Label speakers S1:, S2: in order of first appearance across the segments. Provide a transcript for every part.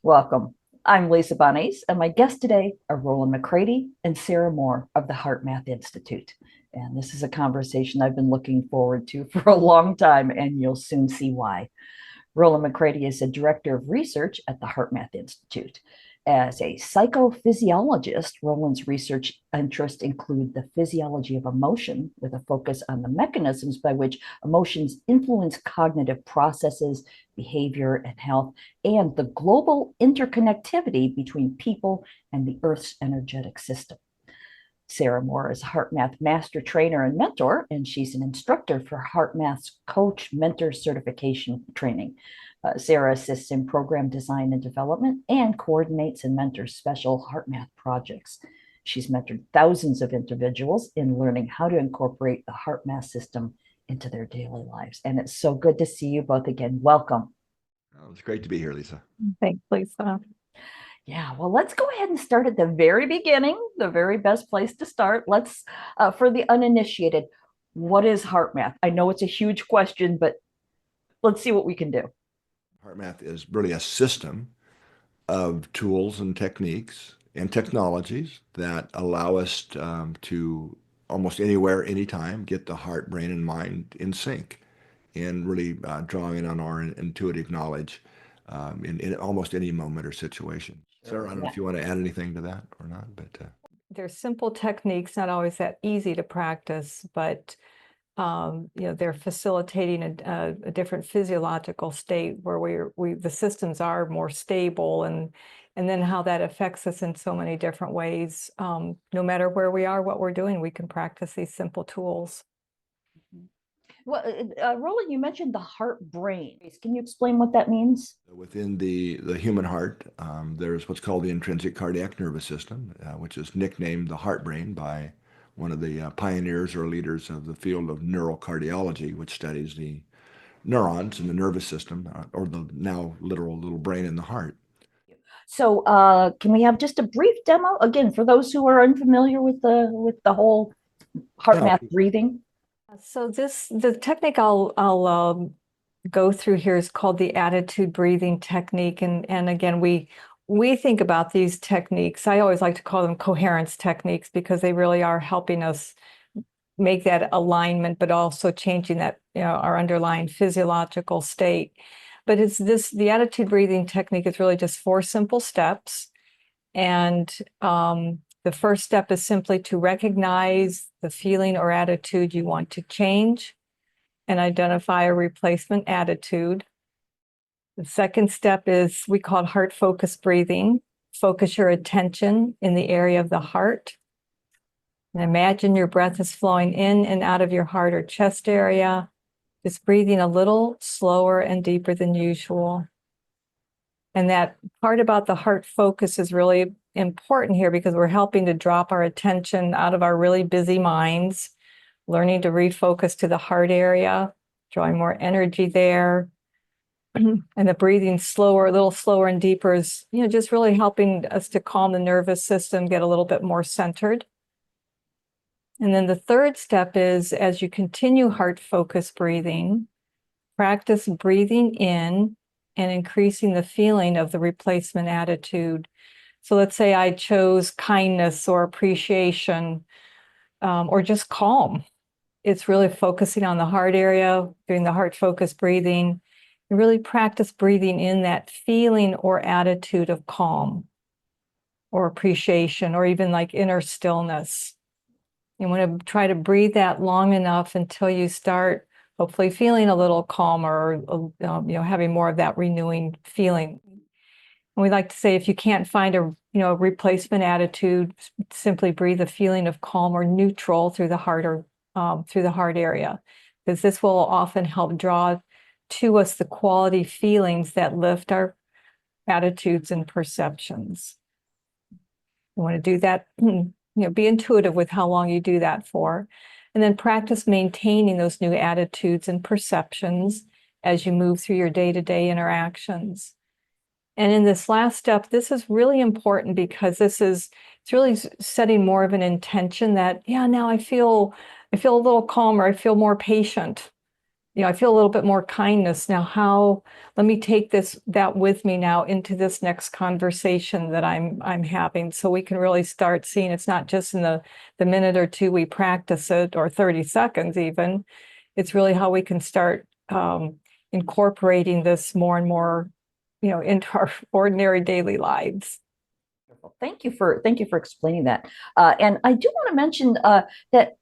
S1: Welcome. I'm Lisa Bonnice, and my guests today are Rollin McCraty and Sarah Moor of the HeartMath Institute. And this is a conversation I've been looking forward to for a long time, and you'll soon see why. Rollin McCraty is a director of research at the HeartMath Institute. As a psycho-physiologist, Rollin's research interests include the physiology of emotion, with a focus on the mechanisms by which emotions influence cognitive processes, behavior, and health, and the global interconnectivity between people and the Earth's energetic system. Sarah Moor is a HeartMath master trainer and mentor, and she's an instructor for HeartMath's coach mentor certification training. Sarah assists in program design and development and coordinates and mentors special HeartMath projects. She's mentored thousands of individuals in learning how to incorporate the HeartMath system into their daily lives. And it's so good to see you both again. Welcome.
S2: Oh, it's great to be here, Lisa.
S3: Thanks, Lisa.
S1: Yeah, well, let's go ahead and start at the very beginning, the very best place to start. Let's, for the uninitiated, what is HeartMath? I know it's a huge question, but let's see what we can do.
S2: HeartMath is really a system of tools and techniques and technologies that allow us to almost anywhere, anytime, get the heart, brain, and mind in sync and really drawing on our intuitive knowledge in almost any moment or situation. Sarah, I don't know if you want to add anything to that or not, but
S3: They're simple techniques, not always that easy to practice, but they're facilitating a different physiological state where the systems are more stable, and then how that affects us in so many different ways. No matter where we are, what we're doing, we can practice these simple tools.
S1: Well, Roland, you mentioned the heart brain. Can you explain what that means?
S2: within the human heart, there's what's called the intrinsic cardiac nervous system, which is nicknamed the heart brain by one of the pioneers or leaders of the field of neurocardiology, which studies the neurons in the nervous system, or the now literal little brain in the heart.
S1: So, can we have just a brief demo again for those who are unfamiliar with the whole HeartMath breathing?
S3: So the technique I'll go through here is called the attitude breathing technique, and again we think about these techniques. I always like to call them coherence techniques because they really are helping us make that alignment, but also changing that our underlying physiological state. But the attitude breathing technique is really just 4 simple steps, and the first step is simply to recognize the feeling or attitude you want to change and identify a replacement attitude. The second step is we call it heart focus breathing. Focus your attention in the area of the heart. And imagine your breath is flowing in and out of your heart or chest area, just breathing a little slower and deeper than usual. And that part about the heart focus is really important here because we're helping to drop our attention out of our really busy minds, learning to refocus to the heart area, drawing more energy there. And the breathing slower, a little slower and deeper is, just really helping us to calm the nervous system, get a little bit more centered. And then the third step is, as you continue heart focus breathing, practice breathing in and increasing the feeling of the replacement attitude. So let's say I chose kindness or appreciation or just calm. It's really focusing on the heart area, doing the heart focus breathing, and really practice breathing in that feeling or attitude of calm or appreciation or even like inner stillness. You want to try to breathe that long enough until you start hopefully feeling a little calmer, or having more of that renewing feeling. And we like to say, if you can't find a replacement attitude, simply breathe a feeling of calm or neutral through the heart or through the heart area, because this will often help draw to us the quality feelings that lift our attitudes and perceptions. You want to do that, be intuitive with how long you do that for, and then practice maintaining those new attitudes and perceptions as you move through your day-to-day interactions. And in this last step, this is really important because it's really setting more of an intention that, now I feel a little calmer, I feel more patient. I feel a little bit more kindness now. Let me take that with me now into this next conversation that I'm having, so we can really start seeing it's not just in the minute or two we practice it, or 30 seconds even. It's really how we can start incorporating this more and more, into our ordinary daily lives.
S1: Thank you for explaining that. And I do want to mention that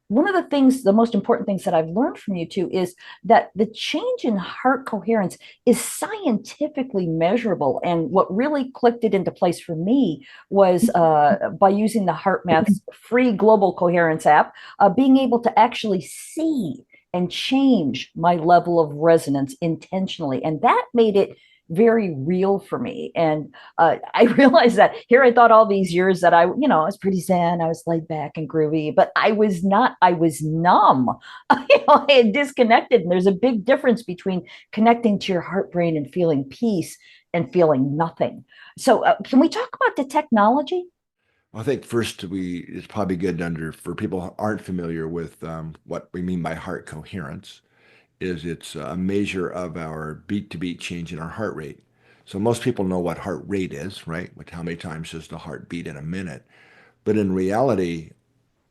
S1: one of the most important things that I've learned from you two is that the change in heart coherence is scientifically measurable. And what really clicked it into place for me was by using the HeartMath's free global coherence app, being able to actually see and change my level of resonance intentionally. And that made it very real for me. And I realized that here I thought all these years that I was pretty zen, I was laid back and groovy, but I was not. I was numb. I had disconnected. And there's a big difference between connecting to your heart brain and feeling peace and feeling nothing. So can we talk about the technology?
S2: I think first it's probably good for people who aren't familiar with what we mean by heart coherence. It's a measure of our beat-to-beat change in our heart rate. So most people know what heart rate is, right? Like how many times does the heart beat in a minute? But in reality,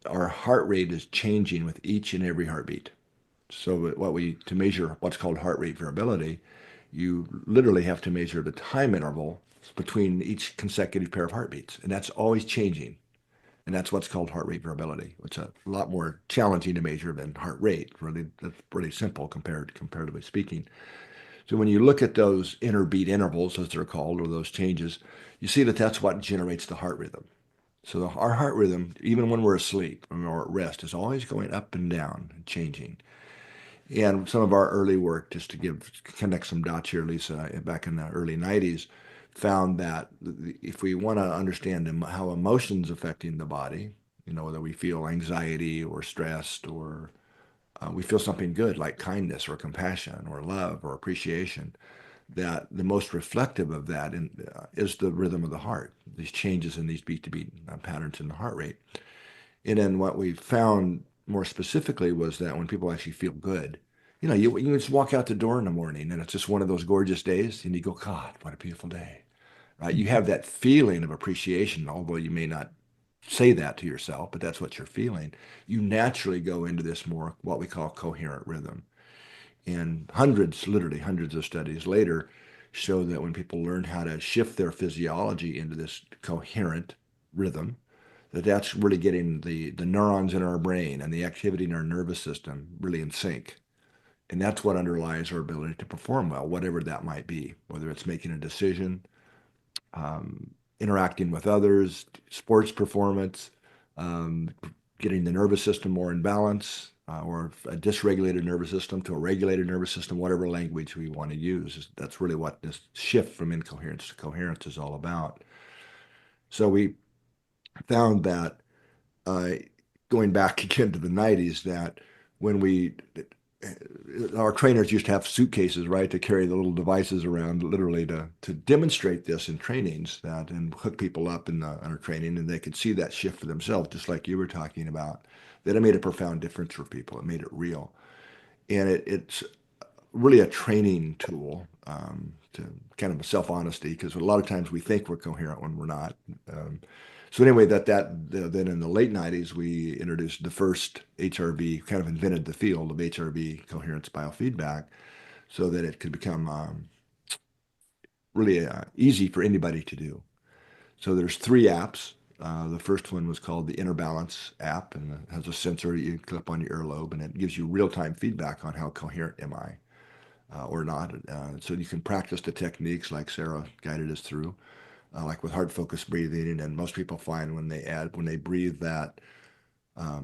S2: our heart rate is changing with each and every heartbeat. So to measure what's called heart rate variability, you literally have to measure the time interval between each consecutive pair of heartbeats, and that's always changing. And that's what's called heart rate variability, which is a lot more challenging to measure than heart rate. Really, that's pretty simple comparatively speaking. So when you look at those interbeat intervals, as they're called, or those changes, you see that that's what generates the heart rhythm. So our heart rhythm, even when we're asleep or at rest, is always going up and down and changing. And some of our early work, just to connect some dots here, Lisa, back in the early 90s, found that if we want to understand how emotions affecting the body, whether we feel anxiety or stressed, or we feel something good like kindness or compassion or love or appreciation, that the most reflective of that is the rhythm of the heart, these changes in these beat-to-beat patterns in the heart rate. And then what we found more specifically was that when people actually feel good, you just walk out the door in the morning and it's just one of those gorgeous days and you go, God, what a beautiful day, right? You have that feeling of appreciation, although you may not say that to yourself, but that's what you're feeling. You naturally go into this more what we call coherent rhythm. And literally hundreds of studies later show that when people learn how to shift their physiology into this coherent rhythm, that's really getting the neurons in our brain and the activity in our nervous system really in sync. And that's what underlies our ability to perform well, whatever that might be, whether it's making a decision, interacting with others, sports performance, um, getting the nervous system more in balance, or a dysregulated nervous system to a regulated nervous system, whatever language we want to use. That's really what this shift from incoherence to coherence is all about. So we found that uh, going back again to the 90s, that when our trainers used to have suitcases, right, to carry the little devices around, literally to demonstrate this in trainings and hook people up in our training, and they could see that shift for themselves, just like you were talking about, that it made a profound difference for people. It made it real. And it's really a training tool, to kind of a self-honesty, because a lot of times we think we're coherent when we're not. So anyway, then in the late 90s, we introduced the first HRV, kind of invented the field of HRV coherence biofeedback, so that it could become really easy for anybody to do. So there's 3 apps. The first one was called the Inner Balance app, and it has a sensor that you clip on your earlobe, and it gives you real-time feedback on how coherent am I or not. So you can practice the techniques like Sarah guided us through, like with heart focused breathing. And most people find when they breathe that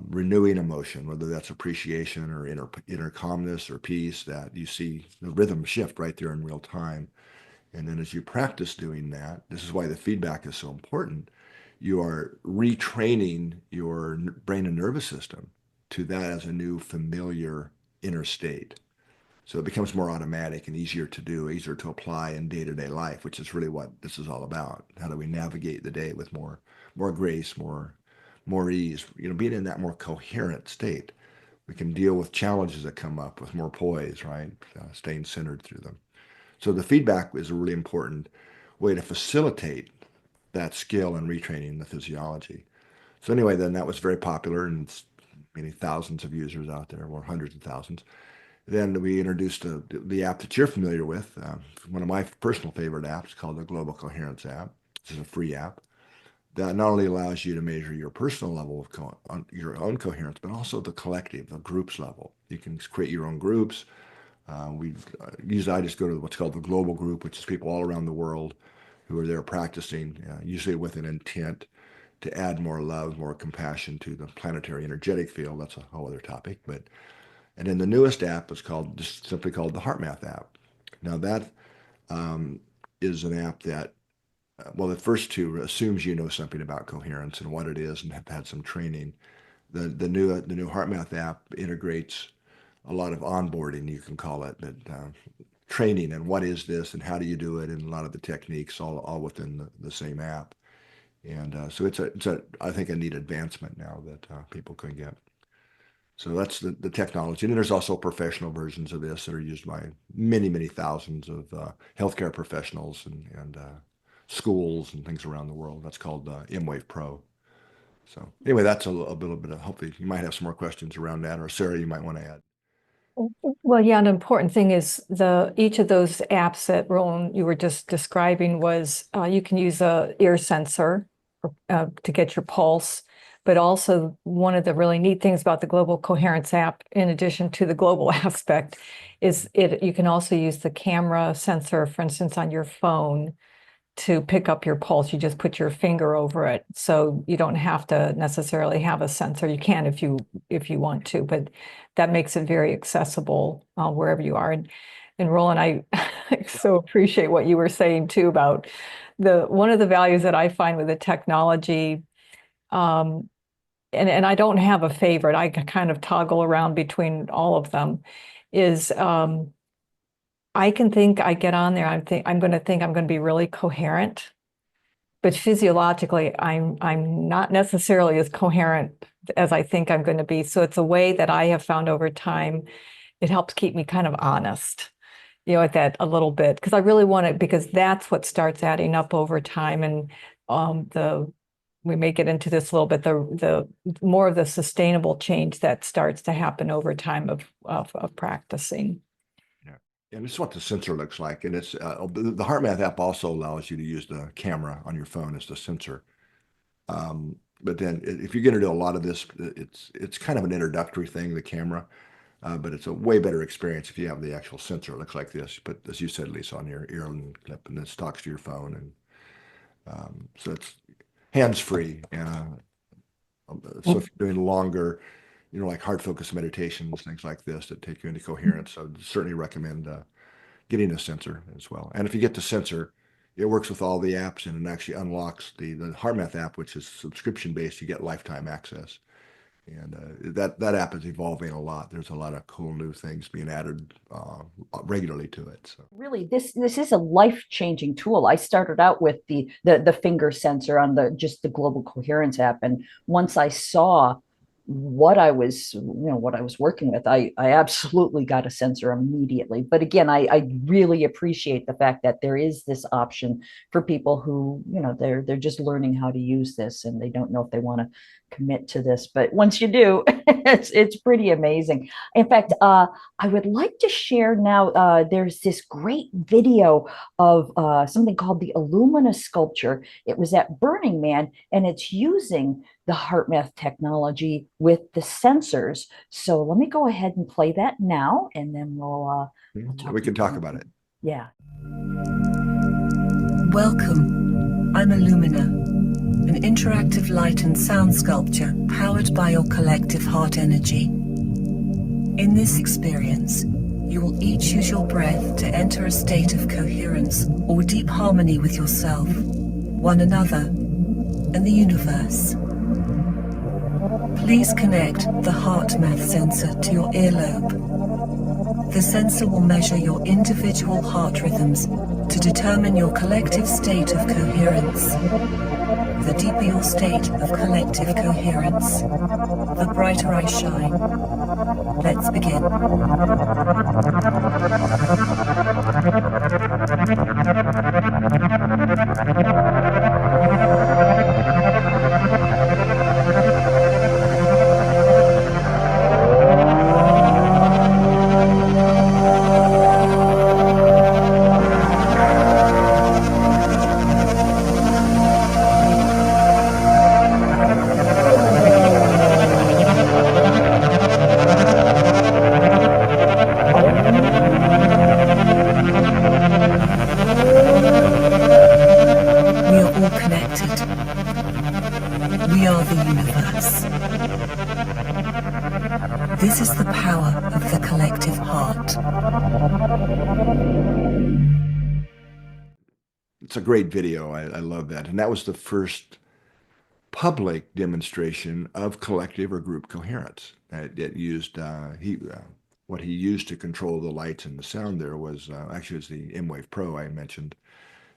S2: renewing emotion, whether that's appreciation or inner calmness or peace, that you see the rhythm shift right there in real time. And then as you practice doing that, this is why the feedback is so important. You are retraining your brain and nervous system to that as a new familiar inner state. So it becomes more automatic and easier to do, easier to apply in day-to-day life, which is really what this is all about. How do we navigate the day with more grace, more ease, being in that more coherent state. We can deal with challenges that come up with more poise, right? Staying centered through them. So the feedback is a really important way to facilitate that skill and retraining the physiology. So anyway, then that was very popular, and it's many thousands of users out there, or hundreds of thousands. Then we introduced the app that you're familiar with, one of my personal favorite apps called the Global Coherence app. This is a free app that not only allows you to measure your personal level of your own coherence, but also the collective, the groups level. You can create your own groups. I just go to what's called the global group, which is people all around the world who are there practicing, usually with an intent to add more love, more compassion to the planetary energetic field. That's a whole other topic. And then the newest app is just simply called the HeartMath app. Now that is an app that, well, the first two assumes you know something about coherence and what it is and have had some training. The new HeartMath app integrates a lot of onboarding, you can call it, but training and what is this and how do you do it, and a lot of the techniques all within the same app. And so it's I think a neat advancement now that people can get. So that's the technology. And there's also professional versions of this that are used by many, many thousands of healthcare professionals and schools and things around the world. That's called M-Wave Pro. So anyway, that's a little bit of, hopefully you might have some more questions around that, or Sarah, you might want to add.
S3: Well, yeah, an important thing is each of those apps that Rollin you were just describing was you can use a ear sensor to get your pulse, but also one of the really neat things about the Global Coherence app, in addition to the global aspect, is you can also use the camera sensor, for instance, on your phone to pick up your pulse. You just put your finger over it, so you don't have to necessarily have a sensor. You can if you want to, but that makes it very accessible wherever you are. And Rollin, I so appreciate what you were saying too about one of the values that I find with the technology, and I don't have a favorite. I kind of toggle around between all of them. Is I can think, I get on there, I'm going to be really coherent, but physiologically, I'm not necessarily as coherent as I think I'm going to be. So it's a way that I have found over time, it helps keep me kind of honest, at that a little bit, because I really want it, because that's what starts adding up over time. And we may get into this a little bit, the more of the sustainable change that starts to happen over time of practicing.
S2: And this is what the sensor looks like. And it's the HeartMath app also allows you to use the camera on your phone as the sensor. But then if you're going to do a lot of this, it's kind of an introductory thing, the camera, but it's a way better experience if you have the actual sensor. It looks like this, but as you said, Lisa, on your ear clip, and this talks to your phone. And so it's hands-free. So if you're doing longer, like heart-focused meditations, things like this that take you into coherence, I would certainly recommend getting a sensor as well. And if you get the sensor, it works with all the apps and it actually unlocks the HeartMath app, which is subscription-based. You get lifetime access. And that app is evolving a lot. There's a lot of cool new things being added regularly to it. So
S1: really, this is a life-changing tool. I started out with the finger sensor on just the Global Coherence app, and once I saw what I was working with, I absolutely got a sensor immediately. But again, I really appreciate the fact that there is this option for people who, they're just learning how to use this and they don't know if they want to commit to this. But once you do, it's pretty amazing. In fact, I would like to share now, there's this great video of something called the Illumina sculpture. It was at Burning Man, and it's using the HeartMath technology with the sensors. So let me go ahead and play that now, and then
S2: we can talk about it.
S1: Yeah.
S4: Welcome. I'm Illumina, an interactive light and sound sculpture powered by your collective heart energy. In this experience, you will each use your breath to enter a state of coherence or deep harmony with yourself, one another, and the universe. Please connect the HeartMath sensor to your earlobe. The sensor will measure your individual heart rhythms to determine your collective state of coherence. The deeper your state of collective coherence, the brighter I shine. Let's begin. We are all connected. We are the universe. This is the power of the collective heart.
S2: It's a great video. I love that. And that was the first public demonstration of collective or group coherence. It used, what he used to control the lights and the sound there was, actually it was the M-Wave Pro I mentioned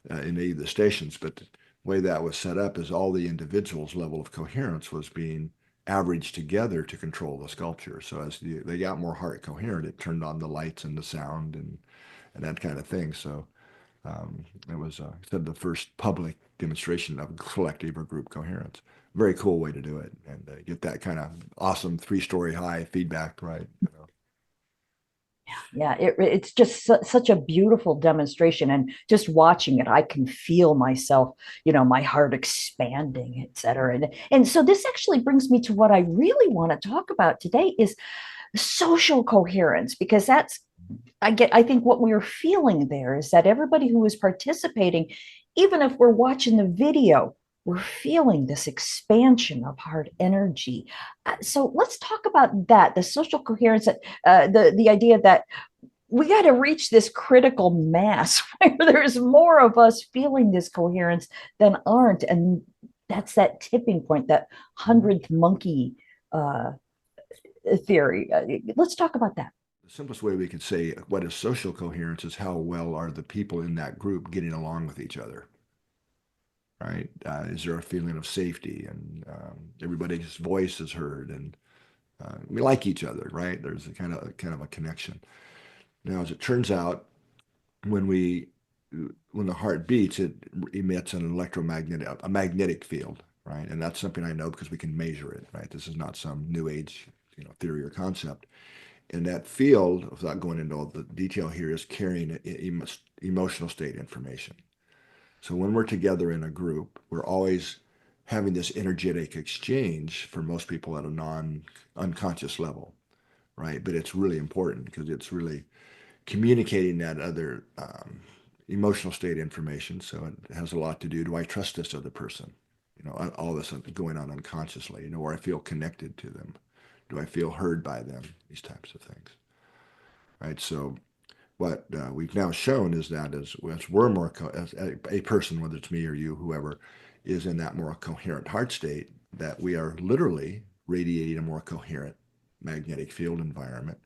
S2: in the stations, but the way that was set up is all the individuals' level of coherence was being averaged together to control the sculpture. So as they got more heart coherent, it turned on the lights and the sound and that kind of thing. So it was the first public demonstration of collective or group coherence. Very cool way to do it and get that kind of awesome 3-story high feedback, right? You know.
S1: Yeah, it's just such a beautiful demonstration. And just watching it, I can feel myself, my heart expanding, et cetera. And so this actually brings me to what I really want to talk about today is social coherence, because I think what we're feeling there is that everybody who is participating, even if we're watching the video, we're feeling this expansion of heart energy. So let's talk about that, the social coherence, the idea that we got to reach this critical mass where there's more of us feeling this coherence than aren't. And that's that tipping point, that 100th monkey theory. Let's talk about that.
S2: The simplest way we could say what is social coherence is how well are the people in that group getting along with each other. Right? Is there a feeling of safety and everybody's voice is heard and we like each other, right? There's a kind of a connection. Now, as it turns out, when the heart beats, it emits an magnetic field, right? And that's something I know because we can measure it, right? This is not some new age, theory or concept. And that field, without going into all the detail here, is carrying emotional state information. So when we're together in a group, we're always having this energetic exchange for most people at a non-unconscious level, right? But it's really important because it's really communicating that other emotional state information. So it has a lot to do I trust this other person? All this going on unconsciously, or I feel connected to them. Do I feel heard by them? These types of things, right? So what we've now shown is that as we're more, as a person, whether it's me or you, whoever, is in that more coherent heart state, that we are literally radiating a more coherent magnetic field environment,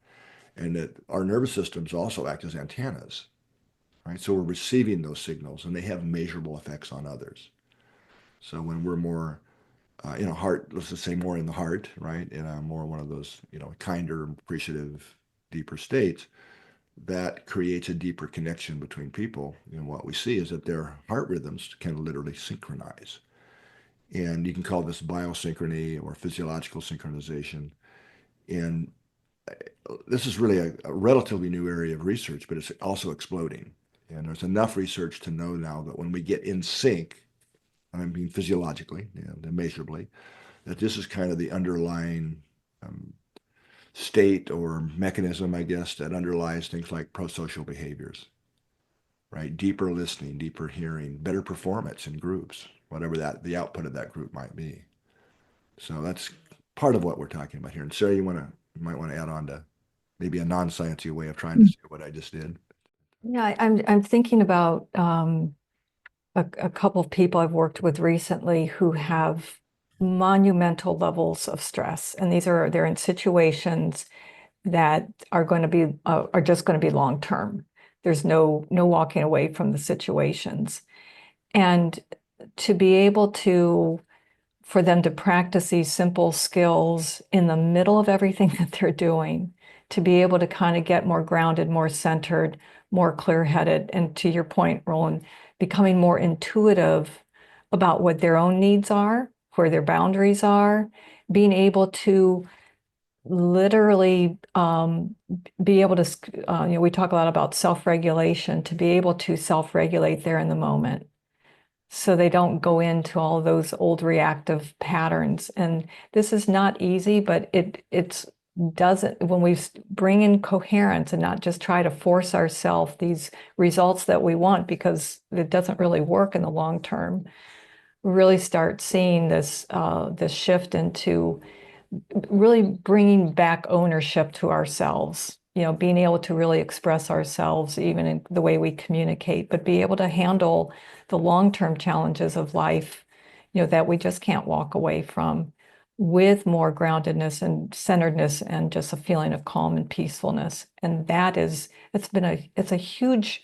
S2: and that our nervous systems also act as antennas, right? So we're receiving those signals, and they have measurable effects on others. So when we're more in a heart, let's just say more in the heart, right? In a more one of those, kinder, appreciative, deeper states, that creates a deeper connection between people. And what we see is that their heart rhythms can literally synchronize. And you can call this biosynchrony or physiological synchronization. And this is really a relatively new area of research, but it's also exploding. And there's enough research to know now that when we get in sync, I mean physiologically, measurably, that this is kind of the underlying state or mechanism, I guess, that underlies things like prosocial behaviors, right? Deeper listening, deeper hearing, better performance in groups, whatever the output of that group might be. So that's part of what we're talking about here. And Sarah, you might want to add on to maybe a non-sciencey way of trying to say what I just did.
S3: Yeah, I'm thinking about a couple of people I've worked with recently who have monumental levels of stress, and they're in situations that are going to be are just going to be long term. there's no walking away from the situations. And to be able for them to practice these simple skills in the middle of everything that they're doing, to be able to kind of get more grounded, more centered, more clear-headed, and to your point, Rollin, becoming more intuitive about what their own needs are, where their boundaries are, being able to literally be able to, we talk a lot about self-regulation, to be able to self-regulate there in the moment, so they don't go into all those old reactive patterns. And this is not easy, but it's doesn't, when we bring in coherence and not just try to force ourselves these results that we want, because it doesn't really work in the long term, we really start seeing this shift into really bringing back ownership to ourselves, being able to really express ourselves even in the way we communicate, but be able to handle the long-term challenges of life, that we just can't walk away from, with more groundedness and centeredness and just a feeling of calm and peacefulness. And it's a huge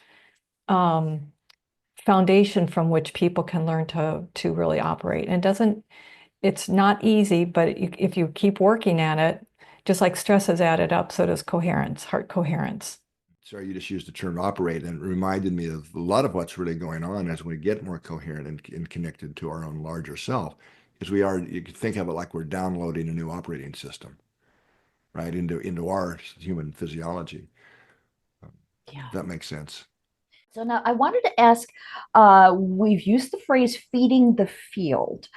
S3: foundation from which people can learn to really operate. And it's not easy, but if you keep working at it, just like stress has added up, so does coherence, heart coherence.
S2: Sorry, you just used the term operate, and it reminded me of a lot of what's really going on as we get more coherent and connected to our own larger self. Is you could think of it like we're downloading a new operating system, right, into our human physiology.
S1: Yeah.
S2: That makes sense.
S1: So now I wanted to ask, we've used the phrase feeding the field.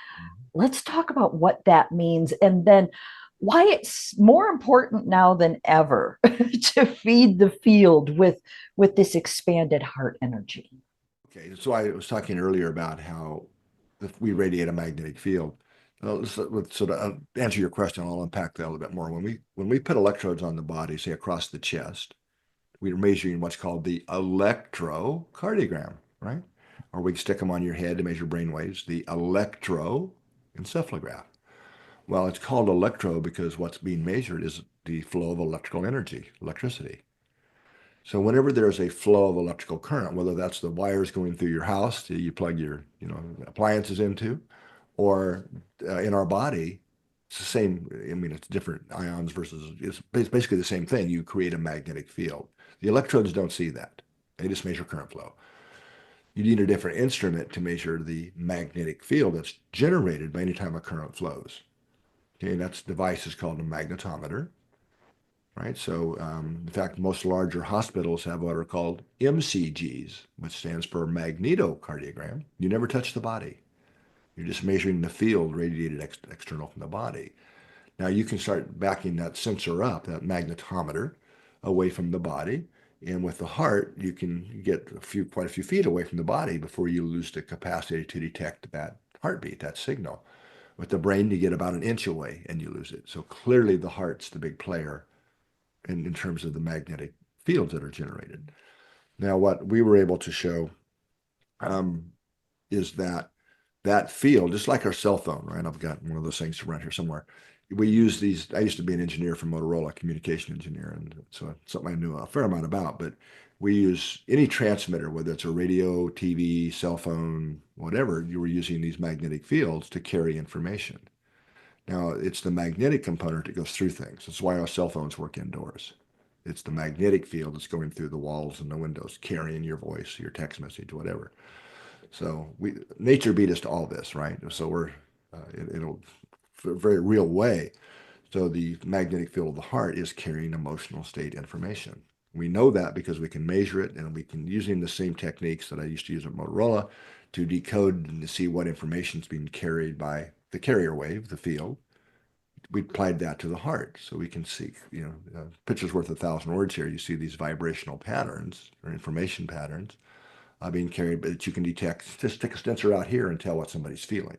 S1: Let's talk about what that means, and then why it's more important now than ever to feed the field with this expanded heart energy.
S2: Okay, so I was talking earlier about how we radiate a magnetic field. So to answer your question, I'll unpack that a little bit more. When we put electrodes on the body, say across the chest, we're measuring what's called the electrocardiogram, right? Or we can stick them on your head to measure brain waves, the electroencephalograph. Well, it's called electro because what's being measured is the flow of electrical energy, electricity. So whenever there's a flow of electrical current, whether that's the wires going through your house that you plug your appliances into, or in our body, it's the same. I mean, it's different ions versus, it's basically the same thing. You create a magnetic field. The electrodes don't see that. They just measure current flow. You need a different instrument to measure the magnetic field that's generated by any time a current flows. Okay, and that device is called a magnetometer, right? So, in fact, most larger hospitals have what are called MCGs, which stands for magnetocardiogram. You never touch the body. You're just measuring the field radiated external from the body. Now you can start backing that sensor up, that magnetometer, away from the body. And with the heart, you can get quite a few feet away from the body before you lose the capacity to detect that heartbeat, that signal. With the brain, you get about an inch away and you lose it. So clearly the heart's the big player in terms of the magnetic fields that are generated. Now, what we were able to show is that field, just like our cell phone, right? I've got one of those things around here somewhere. We use these. I used to be an engineer from Motorola, communication engineer, and so it's something I knew a fair amount about. But we use any transmitter, whether it's a radio, TV, cell phone, whatever, you were using these magnetic fields to carry information. Now, it's the magnetic component that goes through things. That's why our cell phones work indoors. It's the magnetic field that's going through the walls and the windows, carrying your voice, your text message, whatever. So nature beat us to all this, right? So we're in a very real way. So the magnetic field of the heart is carrying emotional state information. We know that because we can measure it, and we can, using the same techniques that I used to use at Motorola, to decode and to see what information is being carried by the carrier wave, the field. We applied that to the heart, so we can see, picture's worth 1,000 words here. You see these vibrational patterns or information patterns being carried, but that you can detect. Just stick a sensor out here and tell what somebody's feeling,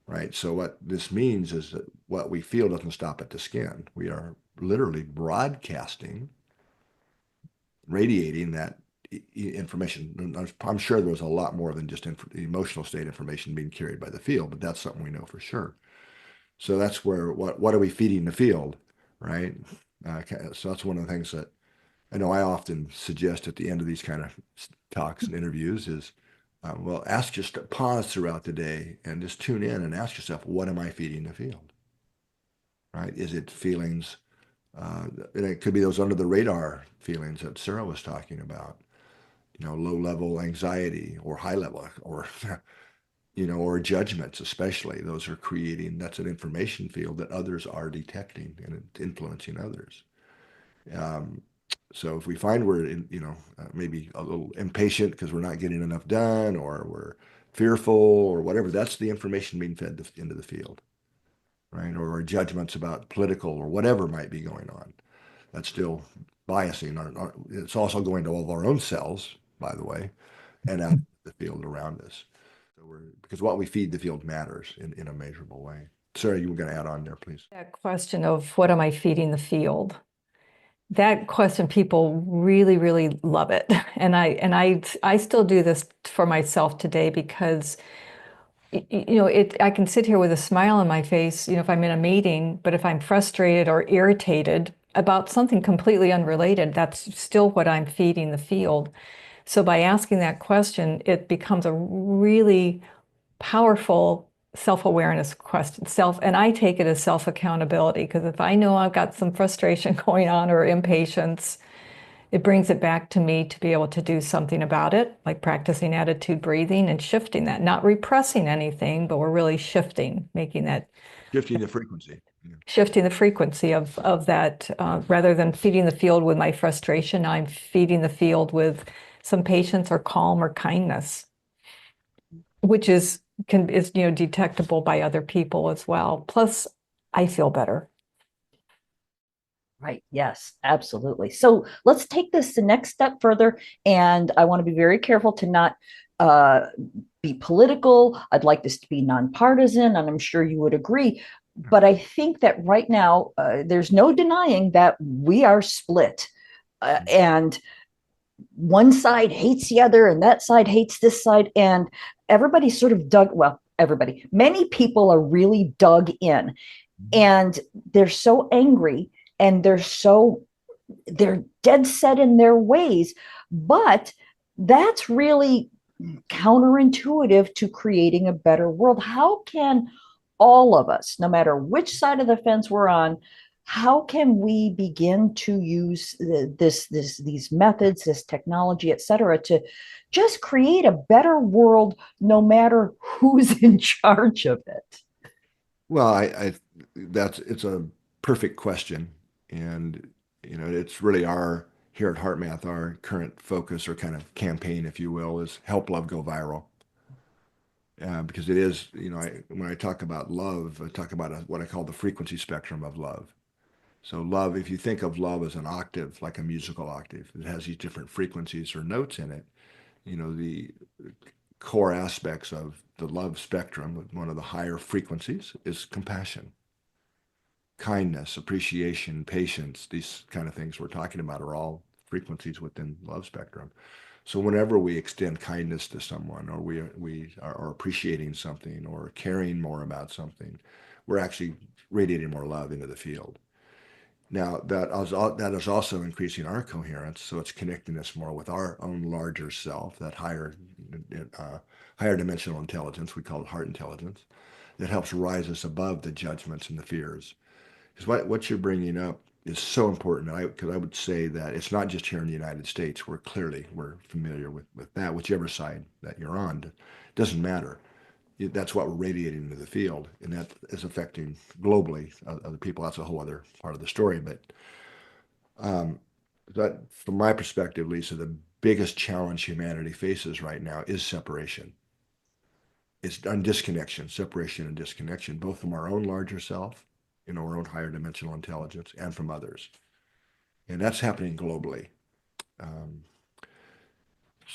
S2: right? So what this means is that what we feel doesn't stop at the skin. We are literally broadcasting, radiating that information. I'm sure there's a lot more than just emotional state information being carried by the field, but that's something we know for sure. So that's where, what are we feeding the field, right? So that's one of the things that I know I often suggest at the end of these kind of talks and interviews is, well, just pause throughout the day and just tune in and ask yourself, what am I feeding the field? Right? Is it feelings? And it could be those under the radar feelings that Sarah was talking about, low level anxiety or high level or, or judgments, especially. Those are that's an information field that others are detecting and influencing others. So if we find we're maybe a little impatient because we're not getting enough done, or we're fearful or whatever, that's the information being fed into the field, right? Or our judgments about political or whatever might be going on. That's still biasing. It's also going to all of our own cells, by the way, and out the field around us. So because what we feed the field matters in a measurable way. Sarah, you were going to add on there, please.
S3: That question of what am I feeding the field? That question, people really, really love it. And I still do this for myself today because, I can sit here with a smile on my face, if I'm in a meeting, but if I'm frustrated or irritated about something completely unrelated, that's still what I'm feeding the field. So by asking that question, it becomes a really powerful self-awareness question. And I take it as self-accountability, because if I know I've got some frustration going on or impatience, it brings it back to me to be able to do something about it, like practicing attitude breathing and shifting that, not repressing anything, but we're really shifting, making that
S2: Shifting the frequency. Yeah.
S3: Shifting the frequency of that, rather than feeding the field with my frustration, I'm feeding the field with some patience or calm or kindness, which is detectable by other people as well. Plus, I feel better.
S1: Right. Yes, absolutely. So let's take this the next step further. And I want to be very careful to not be political. I'd like this to be nonpartisan, and I'm sure you would agree. But I think that right now, there's no denying that we are split. And one side hates the other, and that side hates this side. And everybody's sort of many people are really dug in. And they're so angry, and they're dead set in their ways. But that's really counterintuitive to creating a better world. How can all of us, no matter which side of the fence we're on, how can we begin to use these methods, this technology, et cetera, to just create a better world, no matter who's in charge of it?
S2: Well, it's a perfect question, and it's really here at HeartMath, our current focus or kind of campaign, if you will, is help love go viral. Because it is, when I talk about love, I talk about what I call the frequency spectrum of love. So love, if you think of love as an octave, like a musical octave, it has these different frequencies or notes in it. The core aspects of the love spectrum, one of the higher frequencies, is compassion, kindness, appreciation, patience. These kind of things we're talking about are all frequencies within love spectrum. So whenever we extend kindness to someone, or we are appreciating something or caring more about something, we're actually radiating more love into the field. Now, that is also increasing our coherence, so it's connecting us more with our own larger self, that higher dimensional intelligence, we call it heart intelligence, that helps rise us above the judgments and the fears. Because what you're bringing up is so important, because I would say that it's not just here in the United States. We're familiar with that, whichever side that you're on. It doesn't matter. That's what we're radiating into the field, and that is affecting globally other people. That's a whole other part of the story. But that, from my perspective, Lisa, the biggest challenge humanity faces right now is separation. It's disconnection, separation and disconnection, both from our own larger self, our own higher dimensional intelligence, and from others. And that's happening globally.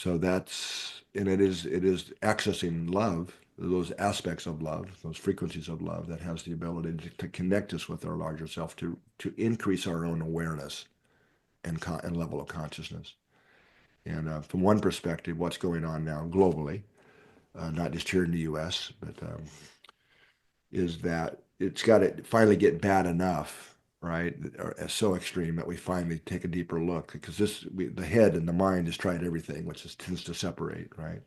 S2: It is accessing love, those aspects of love, those frequencies of love, that has the ability to connect us with our larger self, to increase our own awareness and level of consciousness. And from one perspective, what's going on now globally, not just here in the U.S., but is that it's got to finally get bad enough right, are so extreme that we finally take a deeper look, because the head and the mind has tried everything, which tends to separate, right?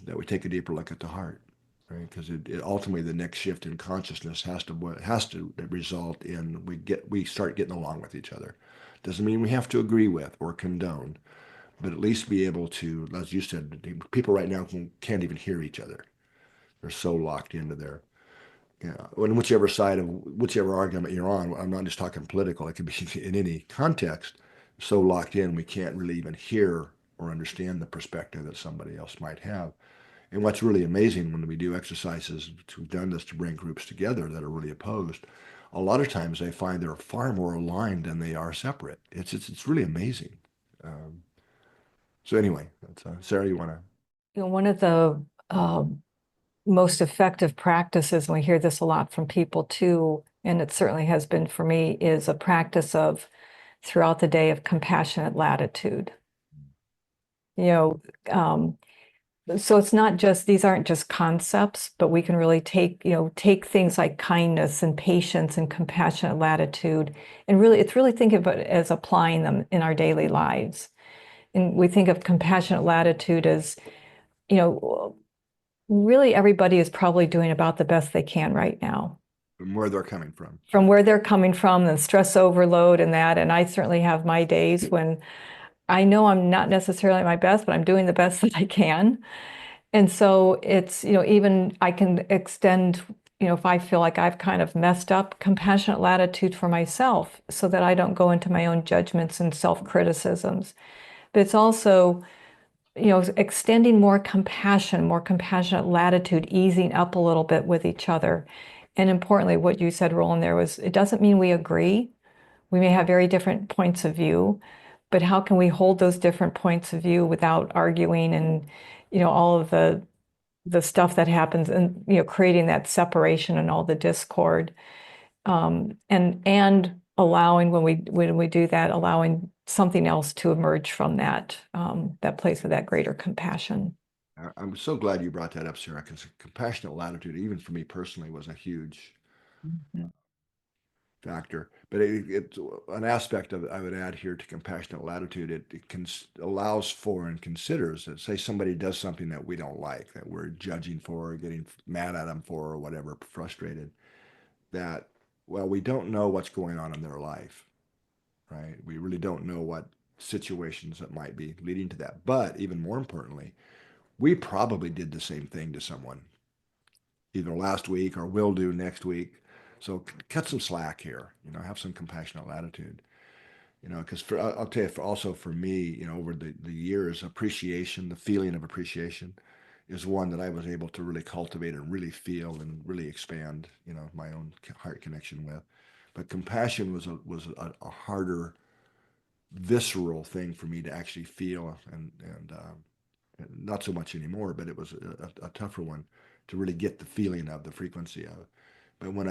S2: That we take a deeper look at the heart, right? Because it ultimately, the next shift in consciousness has to result in we start getting along with each other. Doesn't mean we have to agree with or condone, but at least be able to, as you said, people right now can't even hear each other. They're so locked into their, on whichever argument you're on. I'm not just talking political. It could be in any context. So locked in, we can't really even hear or understand the perspective that somebody else might have. And what's really amazing when we do exercises, we've done this to bring groups together that are really opposed, a lot of times they find they're far more aligned than they are separate. It's really amazing. So anyway, Sarah, you want to?
S3: One of the most effective practices, and we hear this a lot from people too, and it certainly has been for me, is a practice of throughout the day of compassionate latitude. So it's not just, these aren't just concepts, but we can really take things like kindness and patience and compassionate latitude, and really, it's really thinking about it as applying them in our daily lives. And we think of compassionate latitude as, really everybody is probably doing about the best they can right now.
S2: From where they're coming from.
S3: From where they're coming from, the stress overload and that. And I certainly have my days when I know I'm not necessarily at my best, but I'm doing the best that I can. And so it's, even I can extend, if I feel like I've kind of messed up, compassionate latitude for myself so that I don't go into my own judgments and self-criticisms. But it's also, extending more compassion, more compassionate latitude, easing up a little bit with each other. And importantly, what you said, Rollin, there was, it doesn't mean we agree. We may have very different points of view, but how can we hold those different points of view without arguing and, all of the stuff that happens and, creating that separation and all the discord, and allowing when we do that, allowing something else to emerge from that place of that greater compassion.
S2: I'm so glad you brought that up, Sarah, because compassionate latitude, even for me personally, was a huge factor. But it's an aspect of it I would add here to compassionate latitude. It allows for and considers that, say somebody does something that we don't like, that we're judging for, or getting mad at them for, or whatever, frustrated, that, well, we don't know what's going on in their life, right? We really don't know what situations that might be leading to that. But even more importantly, we probably did the same thing to someone either last week or will do next week. So cut some slack here, have some compassionate latitude, because I'll tell you, also for me, over the years, appreciation, the feeling of appreciation is one that I was able to really cultivate and really feel and really expand, my own heart connection with. But compassion was a harder, visceral thing for me to actually feel, and not so much anymore, but it was a tougher one to really get the feeling of, the frequency of. But when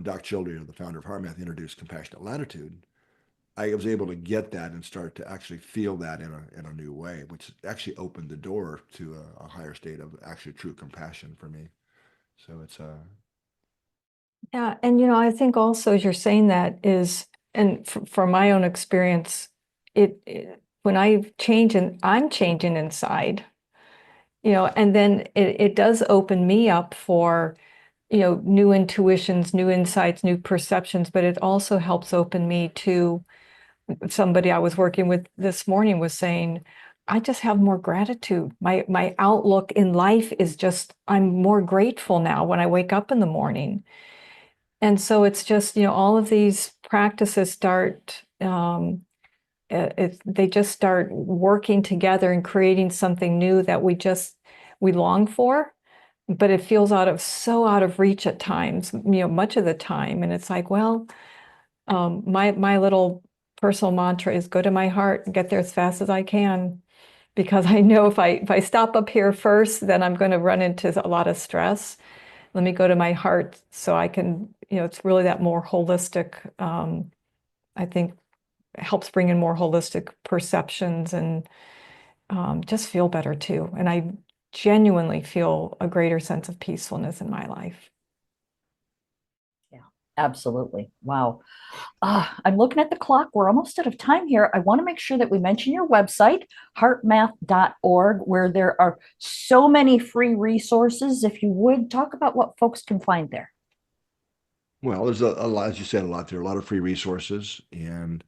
S2: Doc Childre, the founder of HeartMath, introduced compassionate latitude, I was able to get that and start to actually feel that in a new way, which actually opened the door to a higher state of actually true compassion for me. So it's
S3: Yeah, and I think also as you're saying that is, and for my own experience, when I change and I'm changing inside, and then it does open me up for, new intuitions, new insights, new perceptions, but it also helps open me to somebody I was working with this morning was saying, I just have more gratitude. My outlook in life is just, I'm more grateful now when I wake up in the morning. And so it's just, all of these practices start, they just start working together and creating something new that we long for, but it feels so out of reach at times, much of the time. And it's like, well, my little personal mantra is go to my heart and get there as fast as I can, because I know if I stop up here first, then I'm going to run into a lot of stress. Let me go to my heart so I can, it's really that more holistic, I think helps bring in more holistic perceptions and just feel better too. And I genuinely feel a greater sense of peacefulness in my life.
S1: Yeah, Absolutely. Wow. I'm looking at the clock. We're almost out of time here. I want to make sure that we mention your website, heartmath.org, where there are so many free resources. If you would talk about what folks can find there.
S2: Well, there's a lot, as you said, a lot there, a lot of free resources, and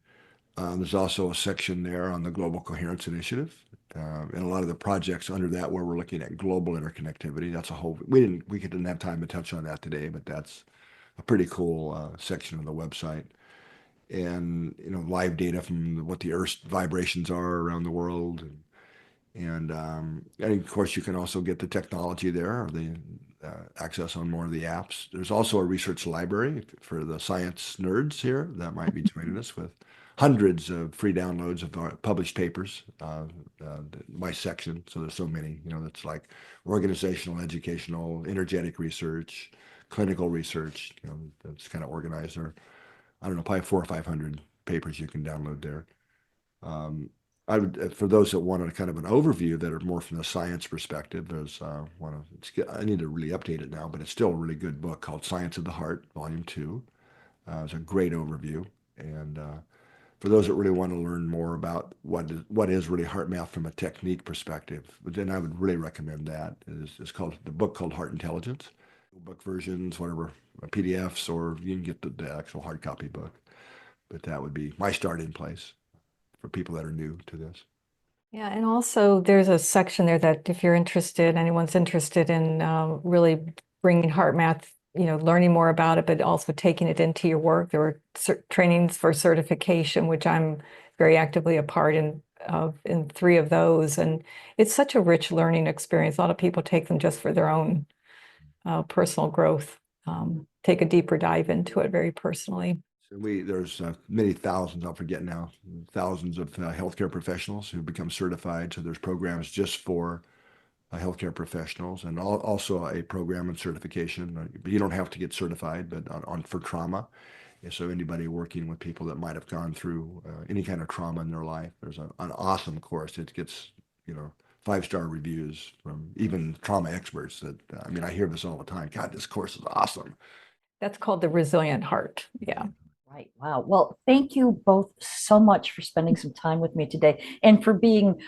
S2: there's also a section there on the Global Coherence Initiative, and a lot of the projects under that where we're looking at global interconnectivity. That's a whole. We didn't have time to touch on that today, but that's a pretty cool section of the website. And live data from what the Earth's vibrations are around the world, and of course you can also get the technology there, or the access on more of the apps. There's also a research library for the science nerds here that might be joining us, with hundreds of free downloads of our published papers by section. So there's so many, that's like organizational, educational, energetic research, clinical research, that's kind of organized there. I don't know, probably 400 or 500 papers you can download there. I would, for those that wanted kind of an overview that are more from the science perspective, there's I need to really update it now, but it's still a really good book called Science of the Heart, Volume 2. It's a great overview. And for those that really want to learn more about what is really HeartMath from a technique perspective, but then I would really recommend that. It's called the book called Heart Intelligence. Book versions, whatever, PDFs, or you can get the actual hard copy book. But that would be my starting place for people that are new to this.
S3: Yeah, and also there's a section there that if you're interested, anyone's interested in really bringing HeartMath, learning more about it, but also taking it into your work. There were trainings for certification, which I'm very actively a part in 3 of those. And it's such a rich learning experience. A lot of people take them just for their own personal growth, take a deeper dive into it very personally.
S2: So there's many thousands, I'll forget now, thousands of healthcare professionals who become certified. So there's programs just for healthcare professionals, and also a program and certification. You don't have to get certified, but for trauma. And so anybody working with people that might have gone through any kind of trauma in their life, there's an awesome course. It gets, 5-star reviews from even trauma experts that, I hear this all the time. God, this course is awesome.
S3: That's called the Resilient Heart. Yeah.
S1: Right. Wow. Well, thank you both so much for spending some time with me today, and for being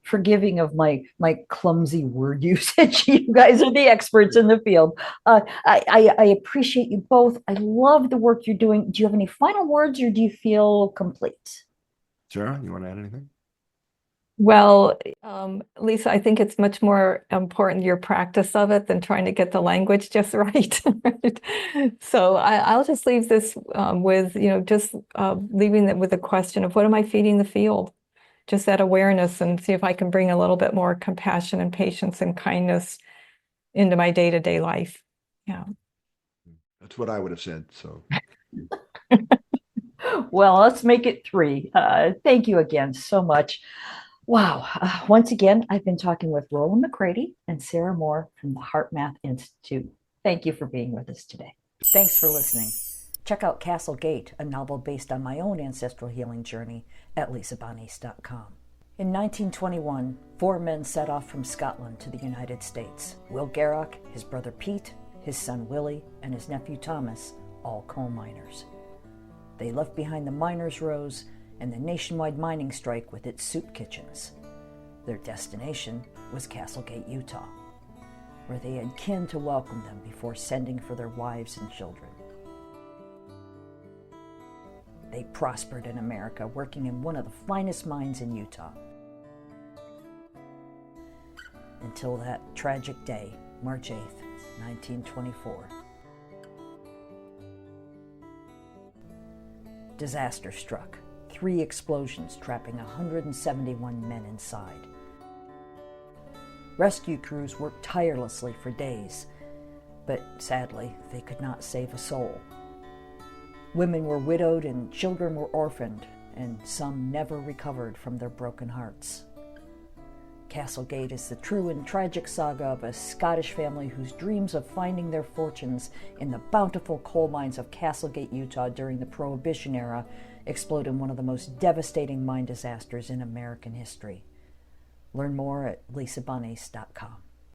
S1: forgiving of my clumsy word usage. You guys are the experts in the field. I appreciate you both. I love the work you're doing. Do you have any final words, or do you feel complete?
S2: Sarah, you want to add anything?
S3: Well, Lisa, I think it's much more important your practice of it than trying to get the language just right. So I'll just leave this with, just leaving it with a question of what am I feeding the field? Just that awareness, and see if I can bring a little bit more compassion and patience and kindness into my day-to-day life. Yeah.
S2: That's what I would have said. So.
S1: Well, let's make it 3. Thank you again so much. Wow. Once again, I've been talking with Rollin McCraty and Sarah Moor from the HeartMath Institute. Thank you for being with us today. Thanks for listening. Check out Castle Gate, a novel based on my own ancestral healing journey, at lisabonnice.com. In 1921, 4 men set off from Scotland to the United States. Will Garrock, his brother Pete, his son Willie, and his nephew Thomas, all coal miners. They left behind the miners' rows and the nationwide mining strike with its soup kitchens. Their destination was Castlegate, Utah, where they had kin to welcome them before sending for their wives and children. They prospered in America, working in one of the finest mines in Utah. Until that tragic day, March 8th, 1924. Disaster struck. 3 explosions, trapping 171 men inside. Rescue crews worked tirelessly for days, but sadly, they could not save a soul. Women were widowed and children were orphaned, and some never recovered from their broken hearts. Castlegate is the true and tragic saga of a Scottish family whose dreams of finding their fortunes in the bountiful coal mines of Castlegate, Utah during the Prohibition era explode in one of the most devastating mine disasters in American history. Learn more at lisabonnice.com.